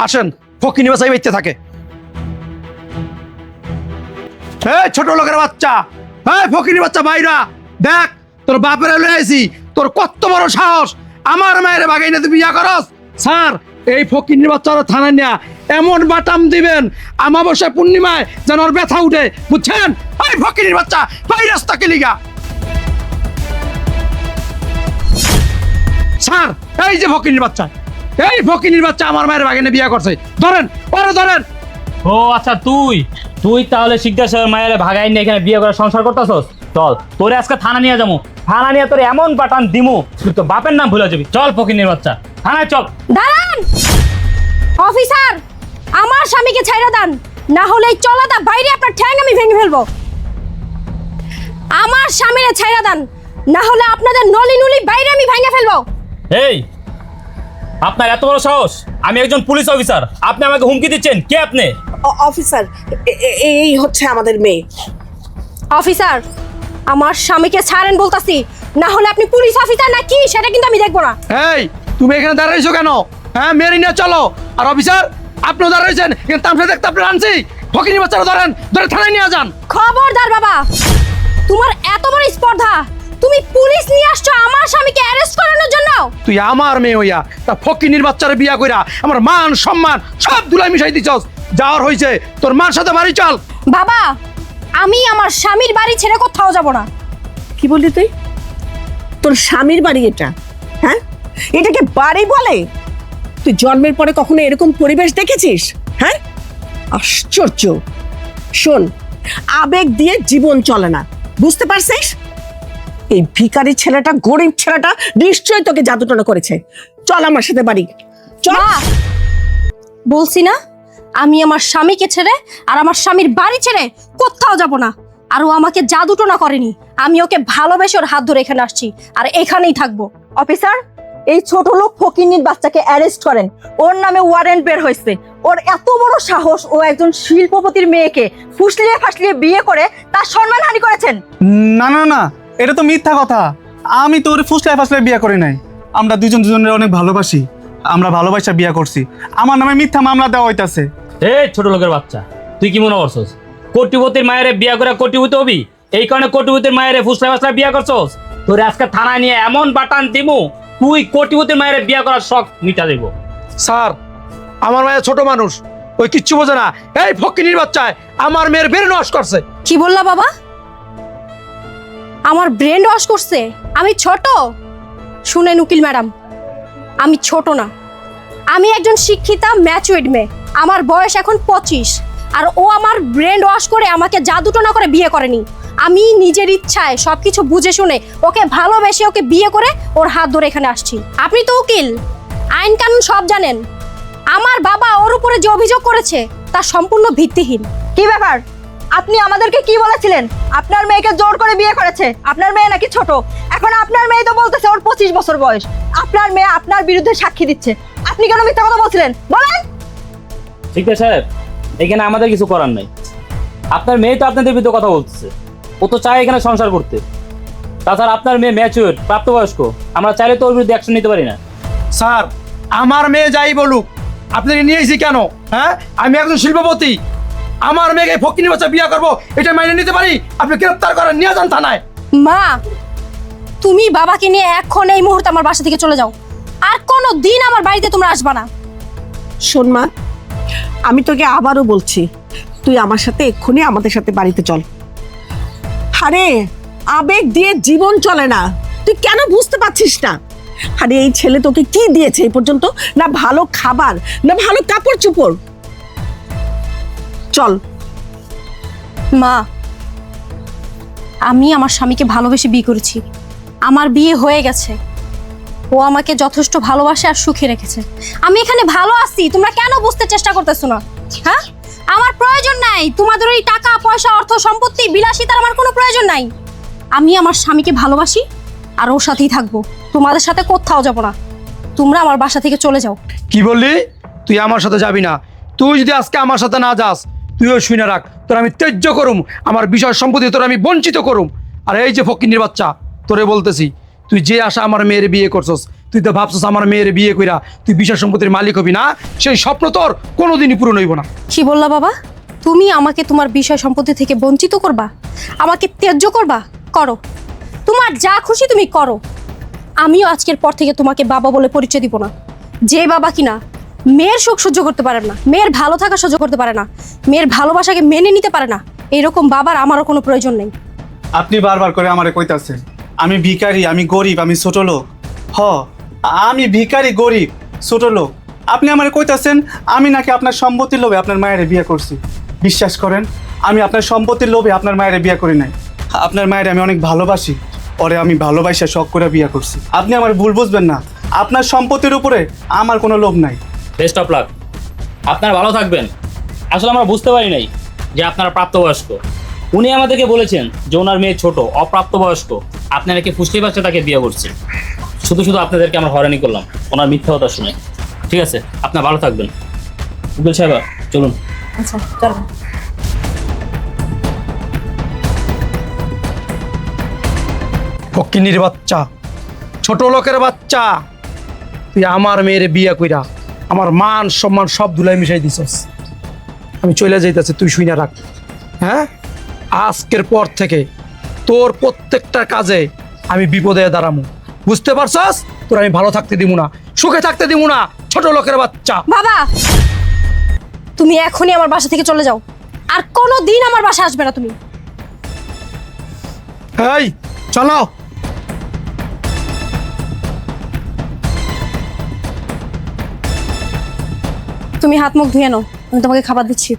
আসেন, ফকিনি বাচ্চা বেঁচতে থাকে। ছোট লোকের বাচ্চা, ফকিনি বাচ্চা বাইরা দেখ, তোর বাপের লয়েছি, তোর কত বড় সাহস আমার মায়ের বাগাই না তুই বিয়া করস। স্যার, এই ফকিনির বাচ্চারা থানায় নেয়া এমন বাটাম দিবেন আমাবস্যা পূর্ণিমায় যেন ওর ব্যথা উঠে, বুঝছেন? এই ফকিনির বাচ্চা ভাইরাস তাকে লিগা। স্যার, এই যে ফকিনির বাচ্চা, এই ফকিনির বাচ্চা আমার মায়ের বাগানে বিয়া করছে, ধরেন ওরে ধরেন। ও আচ্ছা, তুই তাহলে শিকদার সাহেবের মায়ের ভাগাই নিয়ে এখানে বিয়ে করে সংসার করতেছস? চল, তোরে আজকে থানা নিয়ে যাবো। থানা নিয়ে তোর এমন পাঠান দিমু তুই তো বাপের নাম ভুলে যাবি। চল ফকিনের বাচ্চা, থানায় চল। দাঁড়ান অফিসার, আমার স্বামীকে ছাইড়া দেন, না হলে এই চলাটা বাইরে আপনার ঠ্যাং আমি ভেঙে ফেলবো। আমার স্বামীরে ছাইড়া দেন, না হলে আপনাদের নলি নুলি বাইরে আমি ভেঙে ফেলবো। এই, আপনার এত বড় সাহস? আমি একজন পুলিশ অফিসার, আপনি আমাকে হুমকি দিচ্ছেন? কে আপনি? অফিসার, এই হচ্ছে আমাদের মেয়ে। অফিসার, আমার স্বামীকে ছাড়েন বলতাছি, না হলে আপনি পুলিশ অফিসার না কি সেটা কিন্তু আমি দেখবো না। এই, তুমি এখানে দাঁড়াইছো কেন? মেরে নিয়ে চলো। আর অফিসার, আপনিও দাঁড়াইছেন, কিন্তু তামসা দেখতে আপনার আনছি। ফকিনি বাচ্চারা ধরেন, ধরে থানায় নিয়ে যান। খবরদার বাবা, তোমার এত বড় স্পর্ধা, তুমি পুলিশ নিয়ে আসছো আমার স্বামীকে অ্যারেস্ট করানোর জন্য? তুই আমার মেয়ে হইয়া তা ফকিনির বাচ্চারে বিয়া কইরা আমার মান সম্মান সব ধুলাই মিশাই দিছস। যাওয়ার হইছে, তোর মার সাথে বাড়ি চল। বাবা, আমি আমার স্বামীর বাড়ি ছেড়ে কোথাও যাব না। কি বললি তুই? তোর স্বামীর বাড়ি এটা? হ্যাঁ, এটাকে বাড়ি বলে? তুই জন্মের পরে কখনো এরকম পরিবেশ দেখেছিস? হ্যাঁ, আশ্চর্য। শোন, আবেগ দিয়ে জীবন চলে না, বুঝতে পারছিস? এই ভিখারি ছেলেটা, গরিব ছেলেটা নিশ্চয়ই তোকে জাদুটনা করেছে। চল আমার সাথে বাড়ি চল। মা, বলছি না আমি আমার স্বামীকে ছেড়ে আর আমার স্বামীর বাড়ি ছেড়ে কোথাও যাব না। আর ও আমাকে জাদুটনা করেনি, আমি ওকে ভালোবেসে ওর হাত ধরে এখানে আসছি আর এখানেই থাকবো। অফিসার, এই ছোট লোক ফকিন্নির বাচ্চাকে অ্যারেস্ট করেন। ওর নামে ওয়ারেন্ট বের হয়েছে। ওর এত বড় সাহস, ও একজন শিল্পপতির মেয়েকে ফুসলিয়ে ফাসলিয়ে বিয়ে করে তার সম্মানহানি করেছেন। না না না, এটা তো মিথ্যা কথা। আমি তো ওর ফুসলায় ফাসলায় বিয়ে করি নাই। আমরা দুজনের অনেক ভালোবাসি, আমরা ভালোবাসা বিয়ে করছি। আমার নামে মিথ্যা মামলা দেওয়া হইতাছে। এই ছোট লোকের বাচ্চা, তুই কি মনে করছস কোটিপতির মায়ের বিয়া করে কোটিপতি হবি? এই কারণে কোটিপতির মায়ের ফুসলা ফাসলা বিয়া করছস? তোর আজকে থানায় নিয়ে এমন বাটান দিমু তুই কোটিপতির মায়ের বিয়া করার শখ মিটা দেব। স্যার, আমার মায়ের ছোট মানুষ, ওই কিচ্ছু বোঝে না। এই ফকিনির বাচ্চায় আমার মেয়ের বের নষ্ট করছে। কি বললা বাবা? আমার ব্রেন ওয়াশ করছে? আমি ছোট? শুনেন উকিল ম্যাডাম, আমি ছোট না, আমি একজন শিক্ষিতা ম্যাচুইড মেয়ে। আমার বয়স এখন 25, আর ও আমার ব্রেন ওয়াশ করে আমাকে জাদুটনা করে বিয়ে করেনি। আমি নিজের ইচ্ছায় সবকিছু বুঝে শুনে ওকে ভালোবেসে ওকে বিয়ে করে ওর হাত ধরে এখানে আসছি। আপনি তো উকিল, আইন কানুন সব জানেন। আমার বাবা ওর উপরে যে অভিযোগ করেছে তা সম্পূর্ণ ভিত্তিহীন। কি ব্যাপার? আপনি আমাদেরকে কি বলেছিলেন? আপনার মেয়েকে জোর করে বিয়ে করেছে। আপনার মেয়ে নাকি ছোট? এখন আপনার মেয়ে তো বলতেছে ওর 25 বছর বয়স। আপনার মেয়ে আপনার বিরুদ্ধে সাক্ষী দিচ্ছে। আপনি কেন মিথ্যা কথা বলছিলেন বলেন? ঠিক আছে সাহেব, এখানে আমাদের কিছু করার নাই। আপনার মেয়ে তো আপনাদের বিরুদ্ধে কথা বলতেছে, ও তো চায় এখানে সংসার করতে। তাছাড়া আপনার মেয়ে ম্যাচিউর, প্রাপ্তবয়স্ক, আমরা চাইলে তো ওর বিরুদ্ধে অ্যাকশন নিতে পারি না। স্যার, আমার মেয়ে যাই বলুক, আপনাকে নিয়ে এসেছি কেন? হ্যাঁ, আমি একজন শিল্পপতি, আমার মেয়েকে ফকিনি বাচ্চা বিয়ে করবো এটা মাইনে নিতে পারি? আপনি গ্রেফতার করেন, নিয়ে যান থানায়। মা, তুমি বাবাকে নিয়ে এখন এই মুহূর্তে আমার বাসা থেকে চলে যাও, আর কোনো দিন আমার বাড়িতে তোমরা আসবা না। শোন মা, আমি তোকে আবারও বলছি, তুই আমার সাথে এক্ষুনি আমাদের সাথে বাড়িতে চল। আরে, আবেগ দিয়ে জীবন চলে না, তুই কেন বুঝতে পারছিস না? আরে, এই ছেলে তোকে কি দিয়েছে এই পর্যন্ত? না ভালো খাবার, না ভালো কাপড় চোপড়। চল। মা, আমি আমার স্বামীকে ভালোবেসে বিয়ে করেছি, আমার বিয়ে হয়ে গেছে। ও আমাকে যথেষ্ট ভালোবাসে আর সুখে রেখেছে। আমি এখানে ভালো আছি, তোমরা কেন বুঝতে চেষ্টা করতেছো না? হ্যাঁ, আমার প্রয়োজন নাই তোমাদের ওই টাকা পয়সা অর্থ সম্পত্তি বিলাসিতার, আমার কোনো প্রয়োজন নাই। আমি আমার স্বামীকে ভালোবাসি আর ওর সাথেই থাকবো, তোমাদের সাথে কোথাও যাব না। তোমরা আমার বাসা থেকে চলে যাও। কি বললি? তুই আমার সাথে যাবি না? তুই যদি আজকে আমার সাথে না যাস, তুইও শুনে রাখ, তোর আমি ত্যায্য করুম, আমার বিষয় সম্পত্তি তোর আমি বঞ্চিত করুম। আর এই যে ফকিনির বাচ্চা, তোরে বলতেছি, তুই যে আশা আমার মেয়ের বিয়ে করছস, তুই তো ভাবছিস আমার মেয়ের বিয়ে কইরা তুই বিষয় সম্পত্তির মালিক হবি না, সেই স্বপ্ন তোর কোনোদিনই পূরণ হইব না। কি বললা বাবা? তুমি আমাকে তোমার বিষয় সম্পত্তি থেকে বঞ্চিত করবা, আমাকে ত্যায্য করবা? করো, তোমার যা খুশি তুমি করো। আমিও আজকের পর থেকে তোমাকে বাবা বলে পরিচয় দিব না। যে বাবা কিনা মেয়ের সুখ সহ্য করতে পারে না, মেয়ের ভালো থাকা সহ্য করতে পারে না, মেয়ের ভালোবাসাকে মেনে নিতে পারে না, এরকম বাবার আমারও কোনো প্রয়োজন নেই। আপনি বারবার করে আমারে কইতাছেন আমি ভিখারি, আমি গরিব, আমি ছোট লোক। আমি ভিখারি, গরিব, ছোট লোক। আপনি আমারে কইতাছেন আমি নাকি আপনার সম্পত্তির লোভে আপনার মায়ের বিয়ে করছি। বিশ্বাস করেন, আমি আপনার সম্পত্তির লোভে আপনার মায়ের বিয়ে করি নাই। আপনার মায়ের আমি অনেক ভালোবাসি, পরে আমি ভালোবাসা শখ করে বিয়ে করছি। আপনি আমার ভুল বুঝবেন না, আপনার সম্পত্তির উপরে আমার কোনো লোভ নাই। বেস্ট অফ লাক, আপনারা ভালো থাকবেন। আসলে আমরা বুঝতে পারি নাই যে আপনারা প্রাপ্তবয়স্ক। উনি আমাদেরকে বলেছেন যে ওনার মেয়ে ছোট, অপ্রাপ্তবয়স্ক, আপনারা কি ফুসলি বাচ্চা তাকে বিয়ে করছে। শুধু শুধু আপনাদেরকে আমরা হয়রানি করলাম ওনার মিথ্যা কথা শুনে। ঠিক আছে, আপনারা ভালো থাকবেন। উকিল সাহেব চলুন। আচ্ছা চলো। ফকিন্নির বাচ্চা, ছোট লোকের বাচ্চা, তুই আমার মেয়ের বিয়ে কইরা আমার মান সম্মান সব ধুলাই মিশাই দিছস। আমি চলে যাইতেছি, তুই শুই না রাখ। হ্যাঁ, আজকের পর থেকে তোর প্রত্যেকটা কাজে আমি বিপদে দাঁড়ামু, বুঝতে পারছস? তোর আমি ভালো থাকতে দিব না, সুখে থাকতে দিব না, ছোট লোকের বাচ্চা। বাবা, তুমি এখনই আমার বাসা থেকে চলে যাও, আর কোনো দিন আমার বাসা আসবে না তুমি। এই চলো। তুমি হাত মুখ ধুয়ে নাও, আমি তোমাকে খাবার দিচ্ছি।